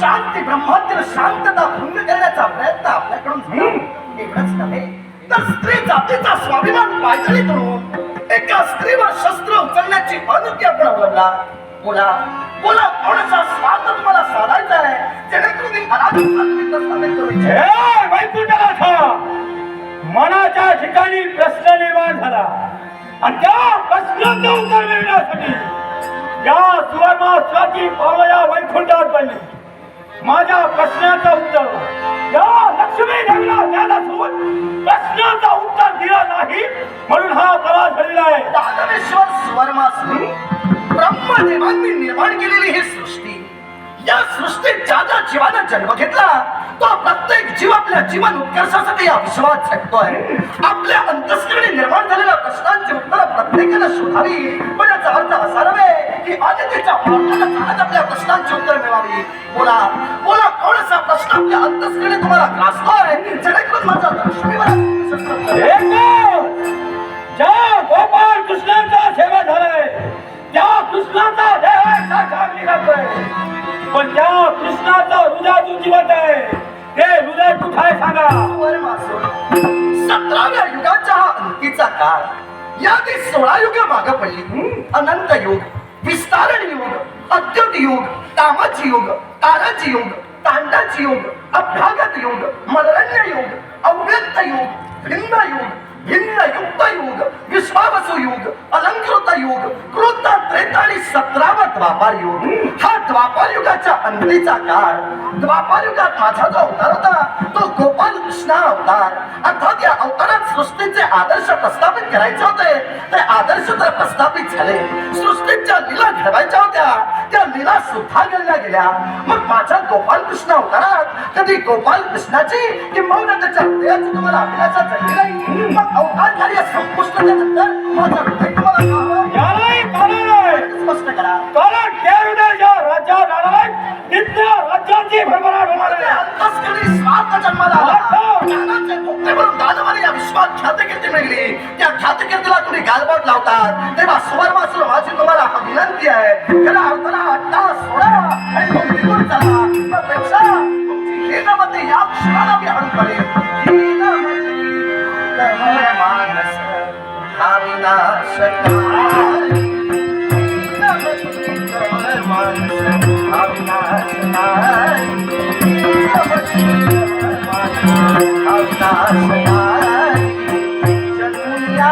शांती ब्रह्मातील शांतता भंग करण्याचा प्रयत्न आपल्याकडून झाला. एवढंच नव्हे तर स्त्री जातीचा स्वाभिमान पायदळी करून एका स्त्रीवर शस्त्र उचलण्याची अनुज्ञा आपण अवलंबला. बोला बोला, कोणाचा स्वार्थ तुम्हाला साधायचा आहे जेणेकरून मी अनाधिकृत प्रस्थापित करू इच्छितो. वैकुंठनाथ, मनाच्या ठिकाणी प्रश्न निर्माण झाला आणि त्या प्रश्नाचं उत्तर मिळण्यासाठी या सुवर्णाची पावलं या वैकुंठात पडली. माझ्या प्रश्नाचं उत्तर या लक्ष्मी देवीला द्यायला सोडून प्रश्नाचं उत्तर दिलं नाही म्हणून हा प्रवास झालेला आहे. दानवेश्वर सुवर्णासून ब्रह्मदेवांनी निर्माण केलेली ही सृष्टी, या सृष्टीत ज्या ज्या जीवानं जन्म घेतला तो प्रत्येक जीव आपल्या जीवन उत्कर्षासाठी या विश्वात झटतोय. आपल्या अंतस्करणी निर्माण झालेल्या प्रश्नांची उत्तरं प्रत्येकानं शोधावी. पण याचा अर्थ असा नव्हे की आदित्यच्या मार्गाने आपल्या प्रश्नांची उत्तर मिळावी. बोला बोला, कोणचा प्रश्न आपल्या अंतस्करणी तुम्हाला ग्रासतोय जेणेकरून माझा ज्या गोपाळ कृष्णाचा सेवा झालाय त्या कृष्णाचा देह साक्षात निघतोय, पण त्या कृष्णाचं हृदय जिवंत आहे. ते हृदय कुठे आहे सांगा. 17व्या युगाचा हा अंतीचा काळ. याआधी 16 युग मागे पडली. अनंत युग, विस्तारण युग, अद्युत युग, कामाची युग, ताराची युग, तांडाची युग, अभ्यागत युग, मनरण्य युग, अव्यक्त युग, भिन्न युग, भिन्न युक्त युग, विश्वावसु युग, अलंकृत युग, कृत त्रेता आणि 17वा द्वापार युग. हा द्वापार युगाच्या अंतीचा काळ. द्वापार युगात माझा जो अवतार होता तो गोपाल कृष्ण अवतार. अर्थात या अवतारात सृष्टीचे आदर्श प्रस्थापित करायचे होते. ते आदर्श तर प्रस्थापित झाले. सृष्टीच्या लीला घडवायच्या होत्या त्या लीला सुद्धा घडल्या गेल्या. मग माझ्या गोपाल कृष्ण अवतारात कधी गोपाल कृष्णाची किंवा त्याच्या हृदयाची तुम्हाला अभिलाषा झाली नाही. मग अवतार कार्य संपुष्टानंतर माझा हृदय तुम्हाला यालाही कारण आहे. स्पष्ट करा. कारण त्या हृदय ज्या राज्यात आलाय तिथल्या राज्याची भरभराट होणार आहे. अंतस्करणी स्वार्थ जन्माला आला. ज्ञानाचे भोगते म्हणून दानवाने या विश्वात ख्यातकीर्ती मिळली. त्या ख्यातकीर्तीला तुम्ही गालबोट लावतात. तेव्हा सुवर्णासूर माझी तुम्हाला विनंती आहे, त्याला अवतारा हट्टा सोडा आणि तो निघून चला. त्यापेक्षा तुमची हीनमती या क्षणाला मी हळू करेन. हीनमती मानस हा विनाशकारी. हीनमती मानस हा विनाशकारी. हीनमती हा विनाशकारी. जन्मुनिया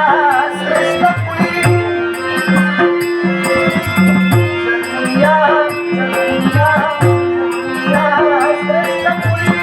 श्रेष्ठ पुरी. जन्मुनिया जन्मुनिया जन्मुनिया श्रेष्ठ पुरी.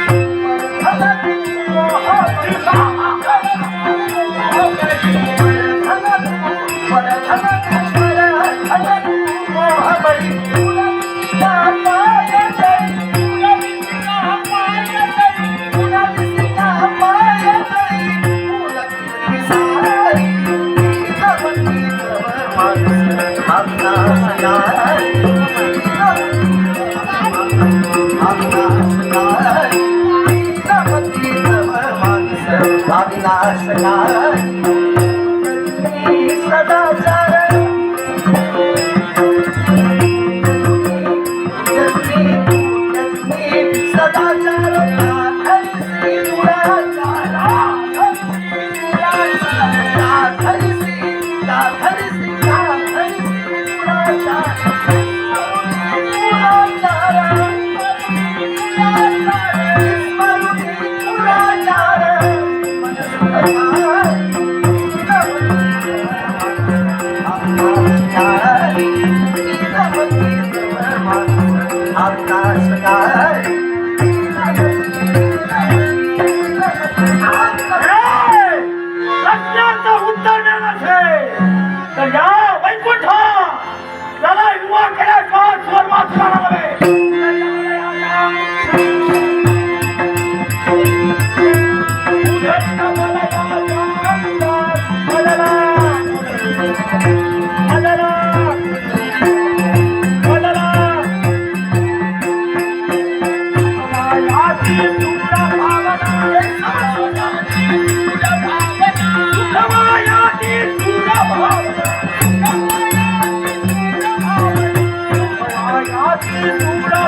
सूरा